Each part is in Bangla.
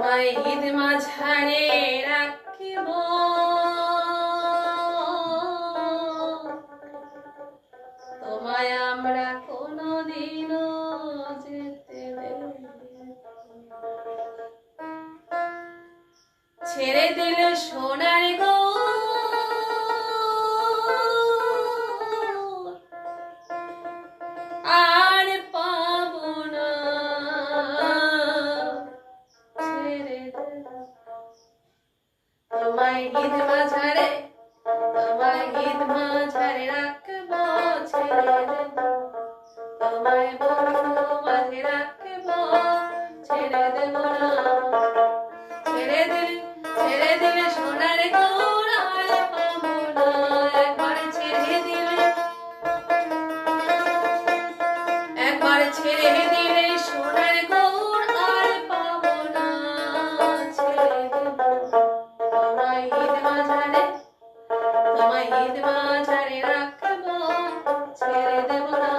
তোমায় ঈদ মাঝারে রাখিব, তোমায় আমরা কোনদিনও যেতে দেব না। ছেড়ে দিলে সোনার গো আর পাবো না, ছেড়ে দেব তোমায় ঈদ মাঝারে, তোমায় ঈদ মাঝারে রাখবো, ছেড়ে দেব তোমায় বন্ধু মাঝে রাখবো, ছেড়ে দেব না। ছেড়ে দিলে সোনার গৌর আর পাবো না, একবার ছেড়ে দিলে, একবার ছেড়ে দিলে সোনার গৌর আর পাবো না, ছেড়ে দেব তোমায় ঈদ মাঝারে, তোমায় ঈদ মাঝারে রাখবো, ছেড়ে দেব না।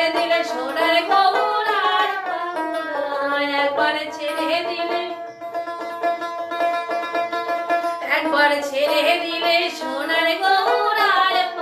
দিলে সোনার গৌরায় পাবনায় একবার ছেড়ে দিলে সোনার গৌরায়